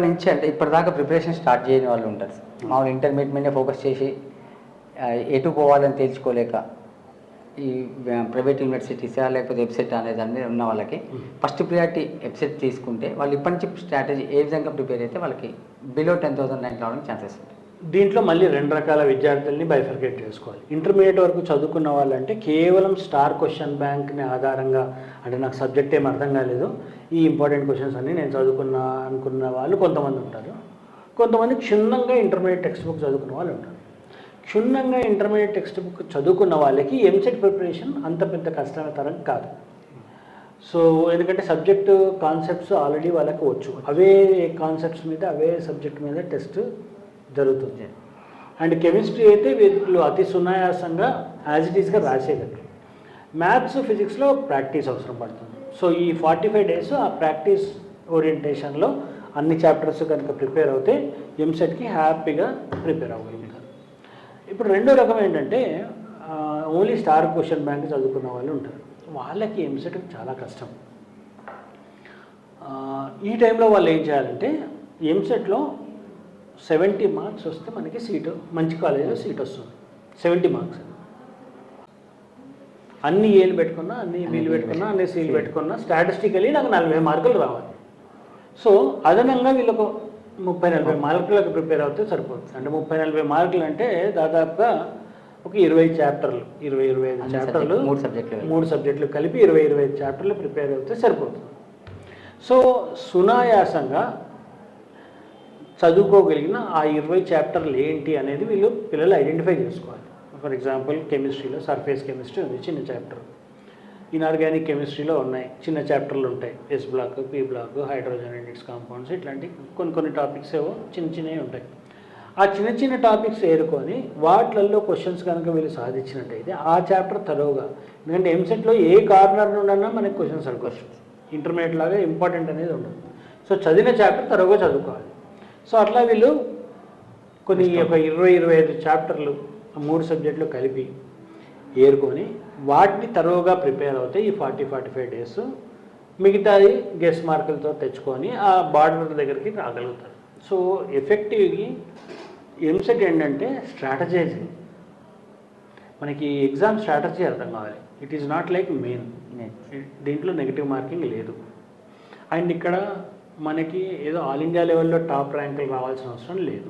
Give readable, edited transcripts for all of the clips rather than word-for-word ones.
నుంచి అంటే ఇప్పటిదాకా ప్రిపరేషన్ స్టార్ట్ చేయని వాళ్ళు ఉంటారు. మామూలు ఇంటర్మీడియట్ మీద ఫోకస్ చేసి ఎటు పోవాలని తెలుసుకోలేక ఈ ప్రైవేట్ యూనివర్సిటీసా లేకపోతే వెబ్సైట్ అనే దాని మీద ఉన్న వాళ్ళకి ఫస్ట్ ప్రియారిటీ వెబ్సైట్ తీసుకుంటే వాళ్ళు ఇప్పటి నుంచి స్ట్రాటజీ ఏ విధంగా ప్రిపేర్ అయితే వాళ్ళకి బిలో 10,000 ర్యాంక్ రావడానికి ఛాన్సెస్ ఉంటాయి. దీంట్లో మళ్ళీ 2 రకాల విద్యార్థుల్ని బైఫర్కేట్ చేసుకోవాలి. ఇంటర్మీడియట్ వరకు చదువుకున్న వాళ్ళంటే కేవలం స్టార్ క్వశ్చన్ బ్యాంక్ని ఆధారంగా, అంటే నాకు సబ్జెక్ట్ ఏం అర్థం కాలేదు, ఈ ఇంపార్టెంట్ క్వశ్చన్స్ అన్నీ నేను చదువుకున్నా అనుకున్న వాళ్ళు కొంతమంది ఉంటారు. కొంతమంది క్షుణ్ణంగా ఇంటర్మీడియట్ టెక్స్ట్ బుక్ చదువుకున్న వాళ్ళు ఉంటారు. క్షుణ్ణంగా ఇంటర్మీడియట్ టెక్స్ట్ బుక్ చదువుకున్న వాళ్ళకి ఎంసెట్ ప్రిపరేషన్ అంత పెద్ద కష్టతరం కాదు. సో ఎందుకంటే సబ్జెక్టు కాన్సెప్ట్స్ ఆల్రెడీ వాళ్ళకి వచ్చు, అవే కాన్సెప్ట్స్ మీద అవే సబ్జెక్ట్ మీద టెస్ట్ జరుగుతుంది. అండ్ కెమిస్ట్రీ అయితే వీళ్ళు అతి సునాయాసంగా యాజ్ ఇట్ ఈస్గా రాసేయగలరు. మ్యాథ్స్ ఫిజిక్స్లో ప్రాక్టీస్ అవసరం పడుతుంది. సో ఈ 45 డేస్ ఆ ప్రాక్టీస్ ఓరియంటేషన్లో అన్ని చాప్టర్స్ కనుక ప్రిపేర్ అవుతే ఎంసెట్కి హ్యాపీగా ప్రిపేర్ అవ్వగలుగుతారు. ఇప్పుడు రెండో రకం ఏంటంటే ఓన్లీ స్టార్ క్వశ్చన్ బ్యాంక్ చదువుకున్న వాళ్ళు ఉంటారు. వాళ్ళకి ఎంసెట్ చాలా కష్టం. ఈ టైంలో వాళ్ళు ఏం చేయాలంటే ఎంసెట్లో 70 మార్క్స్ వస్తే మనకి సీటు, మంచి కాలేజీలో సీట్ వస్తుంది. 70 మార్క్స్ అన్ని ఏలు పెట్టుకున్నా, అన్ని వీలు పెట్టుకున్నా, అన్ని సీలు పెట్టుకున్నా స్టాటిస్టికలీ నాకు 40 మార్కులు రావాలి. సో అదనంగా వీళ్ళకు 30-40 మార్కులకు ప్రిపేర్ అవుతే సరిపోతుంది. అంటే 30-40 మార్కులు అంటే దాదాపుగా ఒక 20 చాప్టర్లు, 20-25 చాప్టర్లు, 3 సబ్జెక్టులు కలిపి 20-25 చాప్టర్లు ప్రిపేర్ అవుతే సరిపోతుంది. సో సునాయాసంగా చదువుకోగలిగిన ఆ 20 చాప్టర్లు ఏంటి అనేది పిల్లలు ఐడెంటిఫై చేసుకోవాలి. ఫర్ ఎగ్జాంపుల్ కెమిస్ట్రీలో సర్ఫేస్ కెమిస్ట్రీ ఉంది, చిన్న చాప్టర్. ఇన్ఆర్గానిక్ కెమిస్ట్రీలో ఉన్నాయి, చిన్న చాప్టర్లు ఉంటాయి. S block, P block, hydrogen and its compounds, ఇట్లాంటి కొన్ని టాపిక్స్ ఏవో చిన్నవి ఉంటాయి. ఆ చిన్న టాపిక్స్ ఏరుకొని వాటిల్లో క్వశ్చన్స్ కనుక వీళ్ళు సాధించినట్టయితే ఆ చాప్టర్ తరోగా, ఎందుకంటే ఎంసెట్లో ఏ కార్నర్ నుండన్నా మనకి క్వశ్చన్స్ అడుగుతారు. ఇంటర్మీడియట్ లాగా ఇంపార్టెంట్ అనేది ఉండదు. సో చదివిన చాప్టర్ తరోగా చదువుకోవాలి. సో అట్లా వీళ్ళు కొన్ని ఒక 20-25 చాప్టర్లు 3 సబ్జెక్టులు కలిపి ఏరుకొని వాటిని తరోగా ప్రిపేర్ అవుతాయి ఈ 40-45 డేస్. మిగతాది గెస్ మార్కులతో తెచ్చుకొని ఆ బార్డర్ దగ్గరికి రాగలుగుతారు. సో ఎఫెక్టివ్గా ఎంసెట్ ఏంటంటే స్ట్రాటజైజింగ్. మనకి ఎగ్జామ్ స్ట్రాటజీ అర్థం కావాలి. It is not like main. దీంట్లో నెగిటివ్ మార్కింగ్ లేదు. అండ్ ఇక్కడ మనకి ఏదో ఆల్ ఇండియా లెవెల్లో టాప్ ర్యాంకులు రావాల్సిన అవసరం లేదు.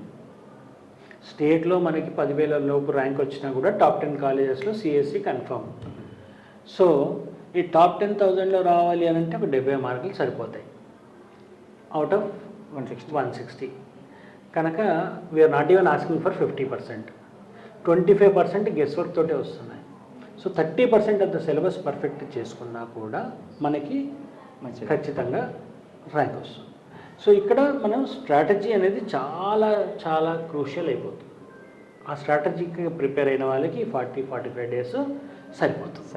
స్టేట్లో మనకి 10,000 లోపు ర్యాంక్ వచ్చినా కూడా టాప్ 10 కాలేజెస్లో సిఎస్సి కన్ఫర్మ్. సో ఈ టాప్ 10,000లో రావాలి అని అంటే ఒక 70 మార్కులు సరిపోతాయి అవుట్ ఆఫ్ 160. కనుక we're not even asking for 50%. 25% guess work తోటే వస్తున్నాయి. So 30% of the syllabus perfect చేసుకున్నా కూడా మనకి ఖచ్చితంగా ర్యాంక్ వస్తుంది. సో ఇక్కడ మనం స్ట్రాటజీ అనేది చాలా చాలా క్రూషియల్ అయిపోతుంది. ఆ స్ట్రాటజీకి ప్రిపేర్ అయిన వాళ్ళకి 40-45 డేస్ సరిపోతుంది.